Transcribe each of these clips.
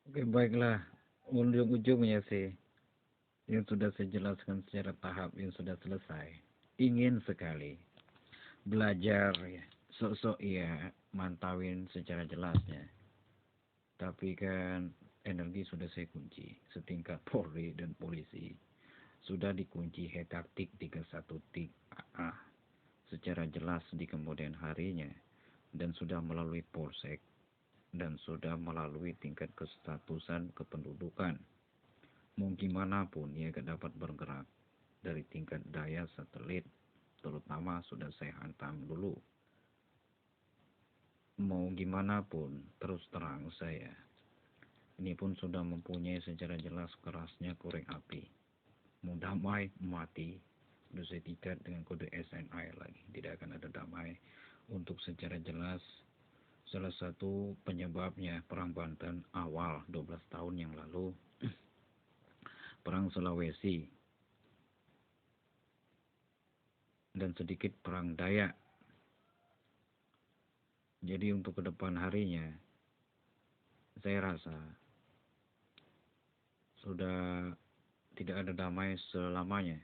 Oke, baiklah. Ujung-ujungnya sih, yang sudah saya jelaskan secara tahap yang sudah selesai. Ingin sekali belajar ya, sok-sok ya, mantawin secara jelasnya. Tapi kan energi sudah saya kunci, setingkat Polri dan polisi. Sudah dikunci hetaktik 31 tik AA secara jelas di kemudian harinya dan sudah melalui polsek dan sudah melalui tingkat kestatusan kependudukan. Mau gimana pun ia dapat bergerak dari tingkat daya satelit, terutama sudah saya hantam dulu. Mau gimana pun, terus terang saya, ini pun sudah mempunyai secara jelas kerasnya korek api. Mau damai, mati, sudah saya tiket dengan kode SNI lagi. Tidak akan ada damai. Untuk secara jelas, salah satu penyebabnya perang Banten awal 12 tahun yang lalu, perang Sulawesi, dan sedikit perang Dayak. Jadi untuk ke depan harinya, saya rasa sudah tidak ada damai selamanya.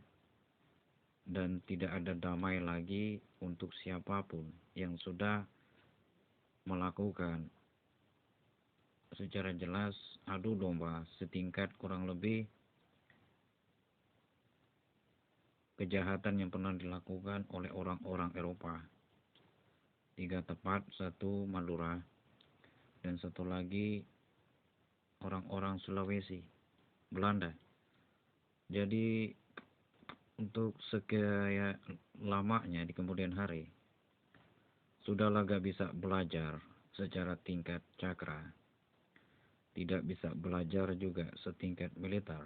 Dan tidak ada damai lagi untuk siapapun yang sudah melakukan secara jelas adu domba setingkat kurang lebih kejahatan yang pernah dilakukan oleh orang-orang Eropa. 3 tepat, 1 Madura, dan 1 lagi orang-orang Sulawesi, Belanda. Jadi untuk sekian lamanya di kemudian hari, sudahlah gak bisa belajar secara tingkat cakra, tidak bisa belajar juga setingkat militer,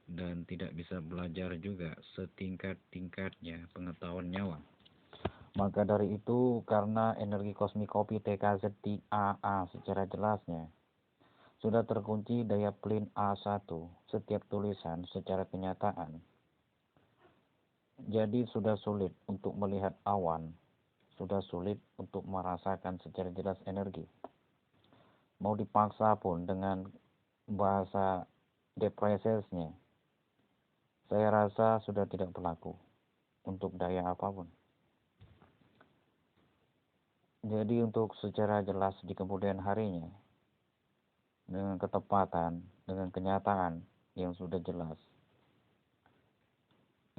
dan tidak bisa belajar juga setingkat-tingkatnya pengetahuan nyawa. Maka dari itu, karena energi kosmik kopi TKZ di AA secara jelasnya, sudah terkunci daya plin A1 setiap tulisan secara kenyataan. Jadi sudah sulit untuk melihat awan, sudah sulit untuk merasakan secara jelas energi. Mau dipaksa pun dengan bahasa depresesnya, saya rasa sudah tidak berlaku untuk daya apapun. Jadi untuk secara jelas di kemudian harinya, dengan ketepatan, dengan kenyataan yang sudah jelas,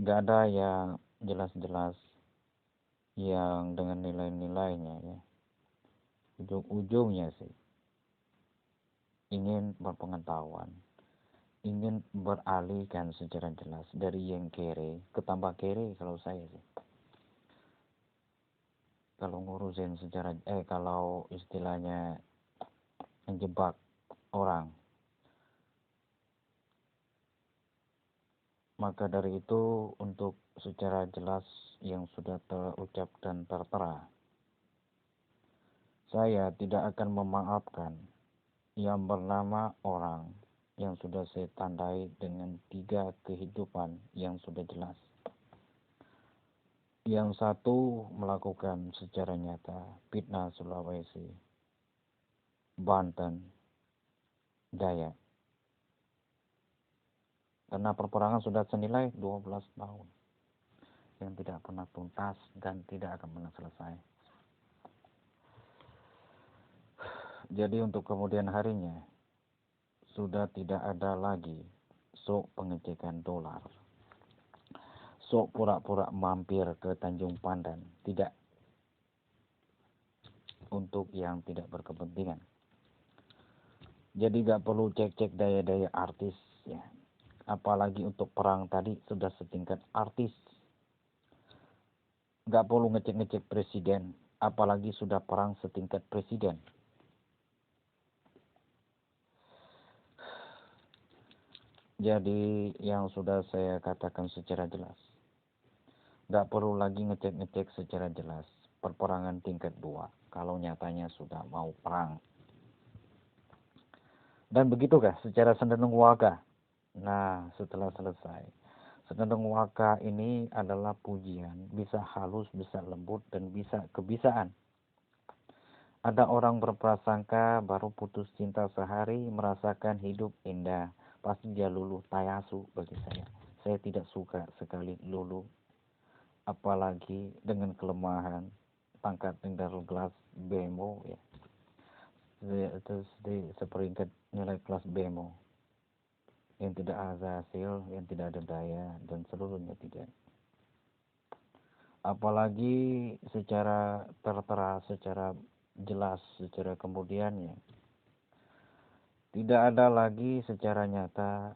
nggak ada yang jelas-jelas yang dengan nilai-nilainya ya. Ujung-ujungnya sih ingin berpengetahuan, ingin beralihkan secara jelas dari yang kere ke tambah kere kalau saya sih. Kalau ngurusin secara kalau istilahnya menjebak orang, maka dari itu untuk secara jelas yang sudah terucap dan tertera, saya tidak akan memaafkan yang bernama orang yang sudah saya tandai dengan 3 kehidupan yang sudah jelas. Yang satu melakukan secara nyata fitnah Sulawesi, Banten, Dayak. Karena perperangan sudah senilai 12 tahun yang tidak pernah tuntas dan tidak akan pernah selesai. Jadi untuk kemudian harinya sudah tidak ada lagi sok pengecekan dolar, sok pura-pura mampir ke Tanjung Pandan, tidak, untuk yang tidak berkepentingan. Jadi gak perlu cek-cek daya-daya artis ya. Apalagi untuk perang tadi sudah setingkat artis. Gak perlu ngecek-ngecek presiden, apalagi sudah perang setingkat presiden. Jadi yang sudah saya katakan secara jelas, gak perlu lagi ngecek-ngecek secara jelas perperangan tingkat 2 kalau nyatanya sudah mau perang. Dan begitukah secara Sendendung Waka? Nah, setelah selesai, Sendendung Waka ini adalah pujian, bisa halus, bisa lembut, dan bisa kebisaan. Ada orang berprasangka baru putus cinta sehari merasakan hidup indah. Pasti dia luluh, tayasu bagi saya. Saya tidak suka sekali luluh, apalagi dengan kelemahan pangkat tinggal kelas bemo ya. Terus di seperingkat nilai kelas bemo yang tidak ada hasil, yang tidak ada daya, dan seluruhnya tidak. Apalagi secara tertera, secara jelas, secara kemudiannya. Tidak ada lagi secara nyata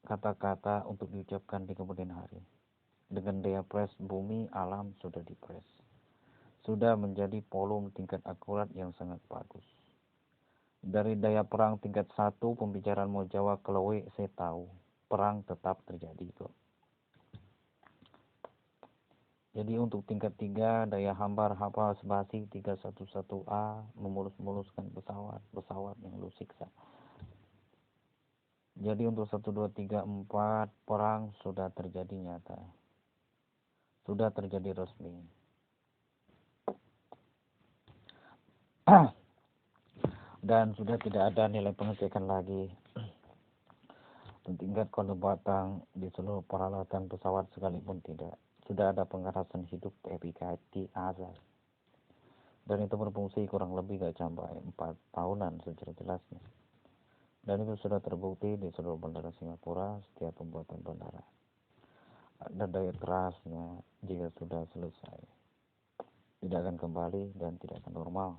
kata-kata untuk diucapkan di kemudian hari. Dengan daya pres bumi, alam sudah dipres. Sudah menjadi volume tingkat akurat yang sangat bagus. Dari daya perang tingkat 1, pembicaraan mau Jawa Kelowe, saya tahu. Perang tetap terjadi kok. Jadi untuk tingkat 3, daya hambar hafal sebasi 311A, memulus-muluskan pesawat yang lu siksa. Jadi untuk 1, 2, 3, 4, perang sudah terjadi nyata. Sudah terjadi resmi. Dan sudah tidak ada nilai pengecekan lagi. Tingkat kode batang di seluruh peralatan pesawat sekalipun tidak. Sudah ada pengerasan hidup PPKT azas. Dan itu berfungsi kurang lebih gak sampai 4 tahunan secara jelasnya. Dan itu sudah terbukti di seluruh bandara Singapura setiap pembuatan bandara. Ada daya kerasnya jika sudah selesai. Tidak akan kembali dan tidak akan normal.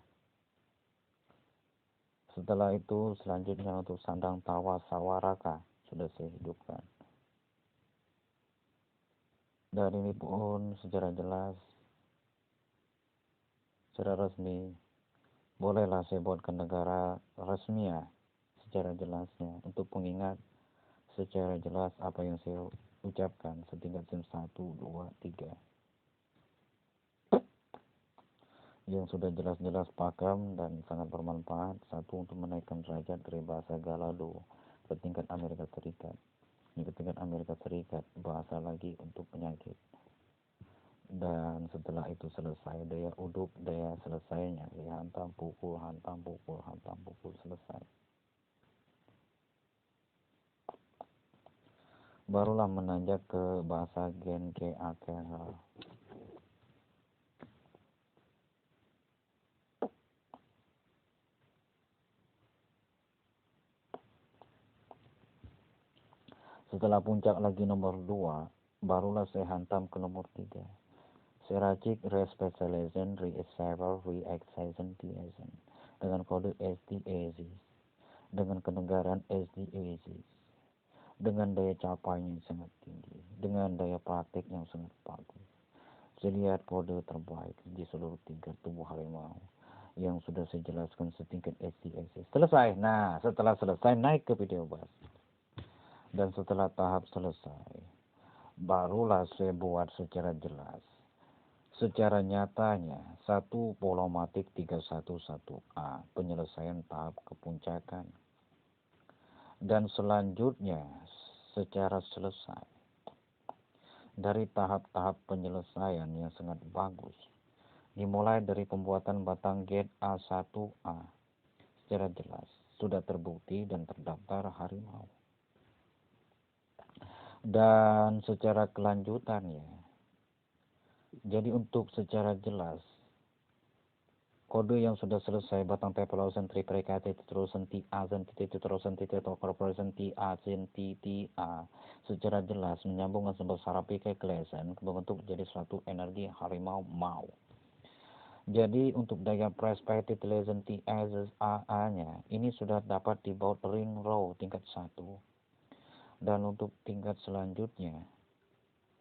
Setelah itu selanjutnya untuk sandang tawa sawaraka sudah saya hidupkan. Dan ini pun secara jelas, secara resmi, bolehlah saya buatkan negara resmi ya, secara jelasnya, untuk pengingat secara jelas apa yang saya ucapkan setingkat SIM 1, 2, 3. Yang sudah jelas-jelas pakam dan sangat bermanfaat. 1, untuk menaikkan derajat dari bahasa Galado ke tingkat Amerika Serikat. Ini ke tingkat Amerika Serikat, bahasa lagi untuk penyakit. Dan setelah itu selesai, daya uduk, daya selesainya, ya hantam pukul, selesai. Barulah menanjak ke bahasa gen ke akhir. Setelah puncak lagi nomor 2, barulah saya hantam ke nomor 3. Saya racik re-specialization, re-server, re-accession, dengan kode SDAZ, dengan kenegaraan SDAZ, dengan daya capainya yang sangat tinggi, dengan daya praktik yang sangat bagus. Saya lihat kode terbaik di seluruh tingkat tubuh harimau yang sudah saya jelaskan setingkat SDAZ. Selesai. Nah, setelah selesai naik ke video bus. Dan setelah tahap selesai, barulah saya buat secara jelas. Secara nyatanya, 1 Polomatik 311A, penyelesaian tahap kepuncakan. Dan selanjutnya, secara selesai, dari tahap-tahap penyelesaian yang sangat bagus, dimulai dari pembuatan batang gate A1A, secara jelas, sudah terbukti dan terdaftar harimau. Dan secara kelanjutannya, jadi untuk secara jelas, kode yang sudah selesai batang teplosen triprekated terusan ti azen titik terusan titik atau corporation ti azen ti a secara jelas menyambungkan sebuah sarapi ke klesen membentuk jadi suatu energi harimau mau. Jadi untuk daya perspective legend ti azes a nya ini sudah dapat dibawa ring row tingkat 1. Dan untuk tingkat selanjutnya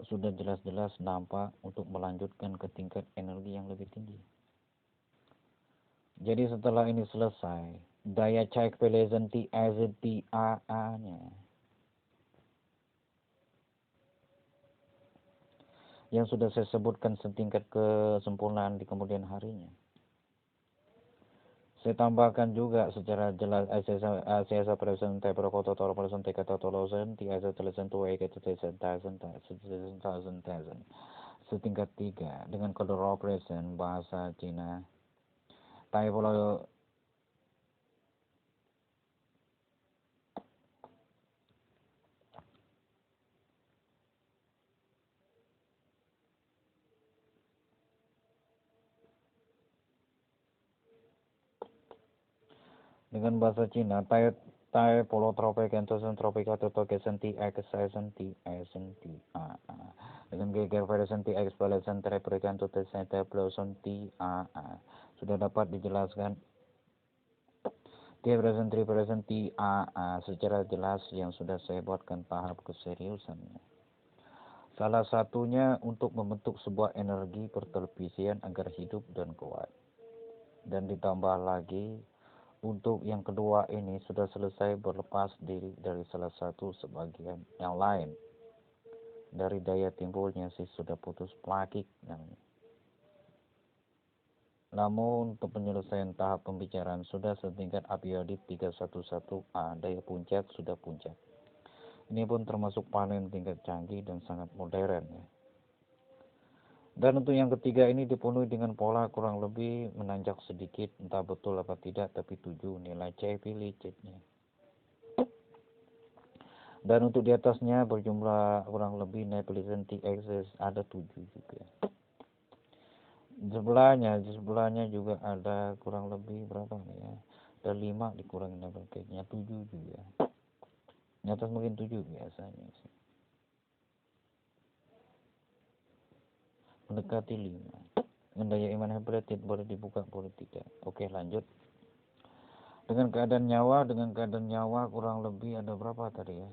sudah jelas-jelas nampak untuk melanjutkan ke tingkat energi yang lebih tinggi. Jadi setelah ini selesai, daya cek pelezan TAZTAA-nya yang sudah saya sebutkan setingkat kesempurnaan di kemudian harinya. Saya tambahkan juga secara jelas ASA present type rokoto toro present take totolosen tiasa telesen tuwe ke thousand setingkat 3 dengan kode raw present bahasa Cina Tai Pulau dengan bahasa Cina Tai Tai Pulau Tropik Entosan Tropika Totoke Senti X Senti Senti dengan geger pada Senti X pada Sentre Perikan Tote Senti Pulau Senti sudah dapat dijelaskan presenti secara jelas yang sudah saya buatkan tahap keseriusannya. Salah satunya untuk membentuk sebuah energi pertelevisian agar hidup dan kuat. Dan ditambah lagi, untuk yang kedua ini sudah selesai berlepas diri dari salah satu sebagian yang lain. Dari daya timbulnya sih sudah putus plakik namanya. Namun untuk penyelesaian tahap pembicaraan sudah setingkat apiodit 311A, daya puncak sudah puncak. Ini pun termasuk panen tingkat canggih dan sangat modern ya. Dan untuk yang ketiga ini dipenuhi dengan pola kurang lebih menanjak sedikit, entah betul apa tidak, tapi 7 nilai C pilih C-nya. Dan untuk di atasnya berjumlah kurang lebih nilai pilihan TXS ada 7 juga. Sebelahnya juga ada kurang lebih berapa nih ya? Ada 5 dikurangin double cake-nya 7 juga. Di atas mungkin 7 biasanya sih. Mendekati 5. Dengan daya iman habilitate boleh dibuka boleh tidak. Oke lanjut. Dengan keadaan nyawa kurang lebih ada berapa tadi ya?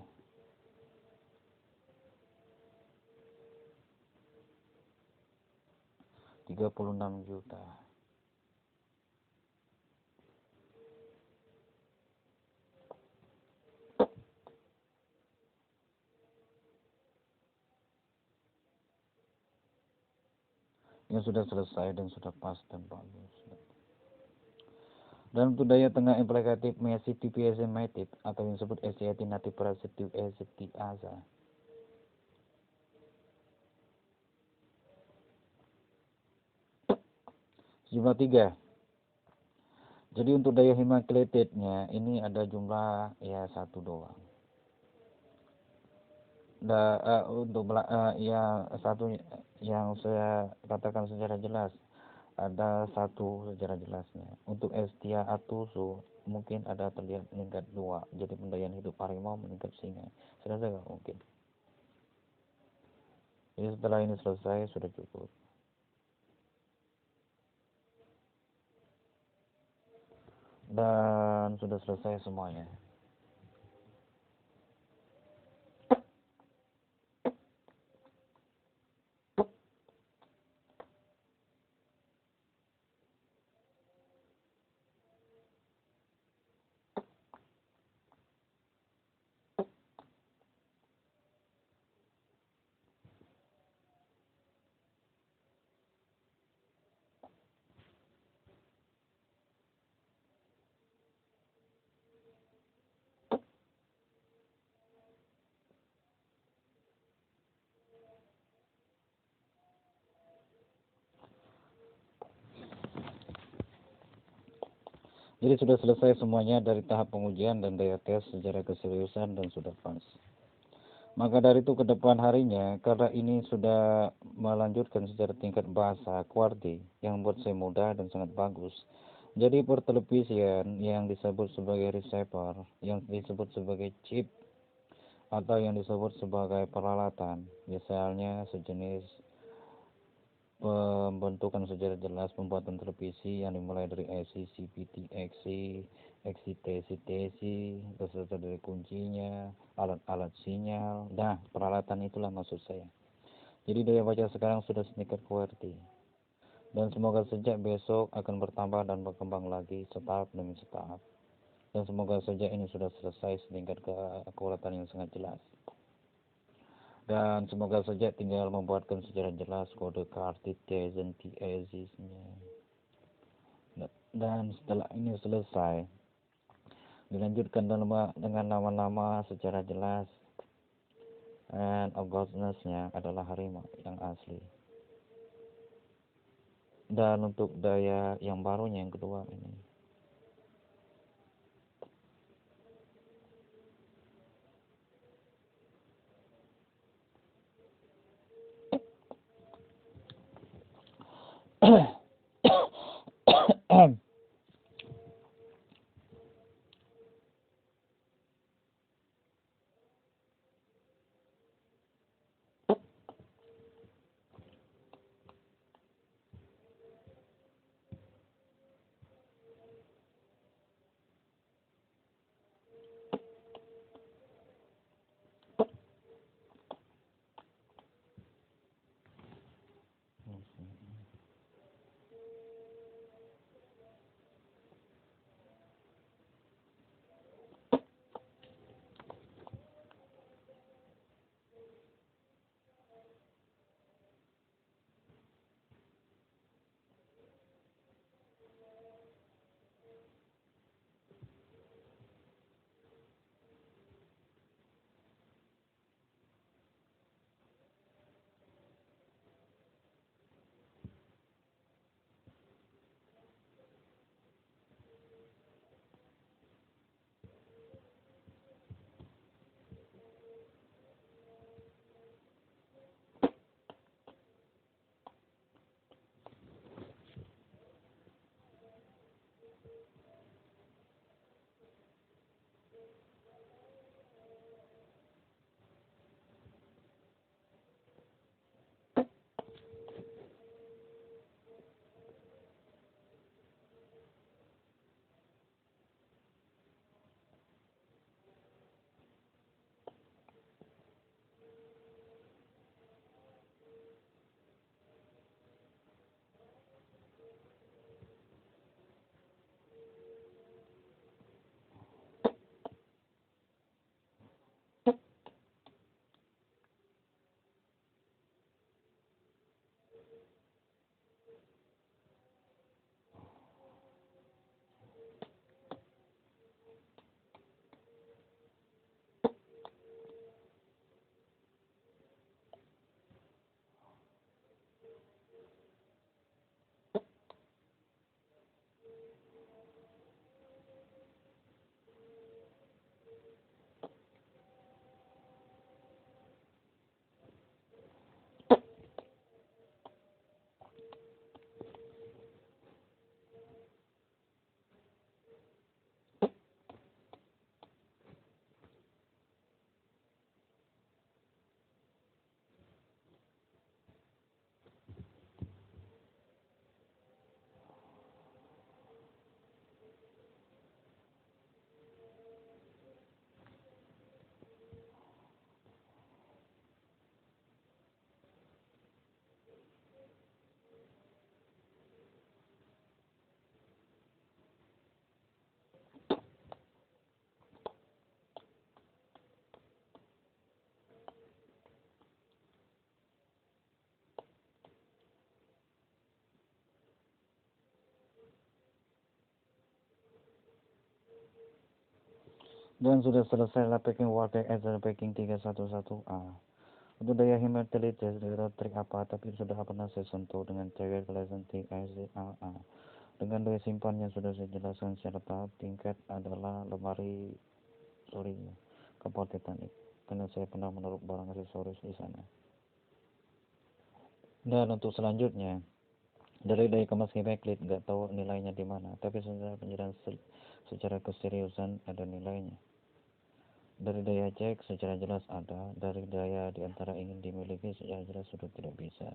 36 juta. Yang sudah selesai dan sudah pas dan bagus. Dan untuk daya tengah implikatif mesiti PSMative atau yang disebut SCIT native parasitic SCT asa. Jumlah 3. Jadi untuk daya hematopoieticnya ini ada jumlah ya 1 doang. Untuk yang satu yang saya katakan secara jelas ada 1 secara jelasnya. Untuk Estia Atusu mungkin ada terlihat meningkat 2. Jadi pendayaan hidup harimau meningkat singa. Saya rasa nggak mungkin. Jadi setelah ini selesai sudah cukup. Dan sudah selesai semuanya. Jadi sudah selesai semuanya dari tahap pengujian dan daya tes secara keseriusan dan sudah pas. Maka dari itu ke depan harinya, karena ini sudah melanjutkan secara tingkat bahasa QWERTY yang buat saya mudah dan sangat bagus. Jadi pertelevisian yang disebut sebagai receiver, yang disebut sebagai chip, atau yang disebut sebagai peralatan, misalnya sejenis pembentukan secara jelas pembuatan televisi yang dimulai dari IC, CPT, XC, beserta dari kuncinya, alat-alat sinyal. Nah, peralatan itulah maksud saya. Jadi daya baca sekarang sudah setingkat QWERTY. Dan semoga sejak besok akan bertambah dan berkembang lagi setahap demi setahap. Dan semoga saja ini sudah selesai setingkat kekuatan yang sangat jelas. Dan semoga saja tinggal membuatkan secara jelas kode Cartesian TAZ-nya. Dan setelah ini selesai, dilanjutkan dengan nama-nama secara jelas. And Augustusnya adalah harimau yang asli. Dan untuk daya yang barunya yang kedua ini. Dan sudah selesailah packing water dan packing 311A. Untuk daya hematolitis dari trik apa tapi sudah pernah saya sentuh dengan cewek glycantic ICAA. Dengan daya simpan yang sudah saya jelaskan secara tahap, tingkat adalah lemari kapal Titanic, karena saya pernah menaruh barang aksesoris di sana. Dan untuk selanjutnya, dari daya kemas backlit nggak tahu nilainya di mana, tapi penjelasan secara keseriusan ada nilainya. Dari daya cek secara jelas ada, dari daya diantara ingin dimiliki secara jelas sudah tidak bisa.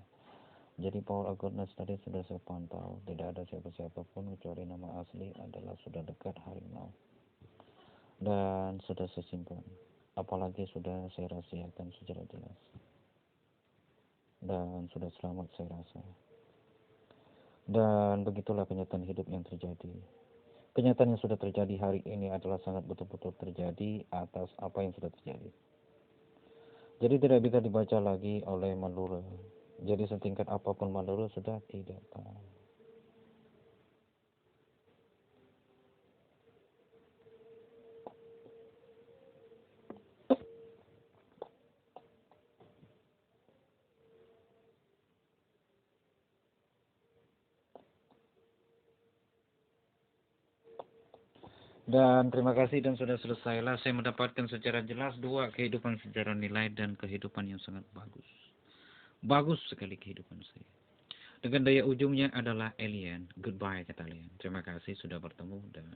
Jadi power awareness tadi sudah saya pantau, tidak ada siapa-siapa pun kecuali nama asli adalah sudah dekat harimau. Dan sudah saya simpan, apalagi sudah saya rahasiakan secara jelas. Dan sudah selamat saya rasa. Dan begitulah kenyataan hidup yang terjadi. Kenyataan yang sudah terjadi hari ini adalah sangat betul-betul terjadi atas apa yang sudah terjadi. Jadi tidak bisa dibaca lagi oleh Malura. Jadi setingkat apapun Malura sudah tidak tahu. Dan terima kasih dan sudah selesailah saya mendapatkan secara jelas dua kehidupan secara nilai dan kehidupan yang sangat bagus. Bagus sekali kehidupan saya. Dengan daya ujungnya adalah alien. Goodbye kata alien. Terima kasih sudah bertemu dan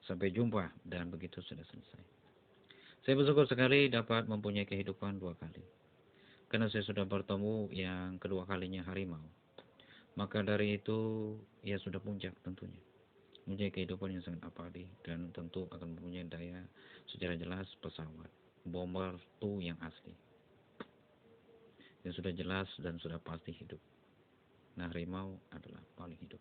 sampai jumpa dan begitu sudah selesai. Saya bersyukur sekali dapat mempunyai kehidupan dua kali. Karena saya sudah bertemu yang kedua kalinya harimau. Maka dari itu ya sudah puncak tentunya. Mempunyai kehidupan yang sangat abadi dan tentu akan mempunyai daya secara jelas pesawat. Bomber 2 yang asli. Yang sudah jelas dan sudah pasti hidup. Nah, harimau adalah paling hidup.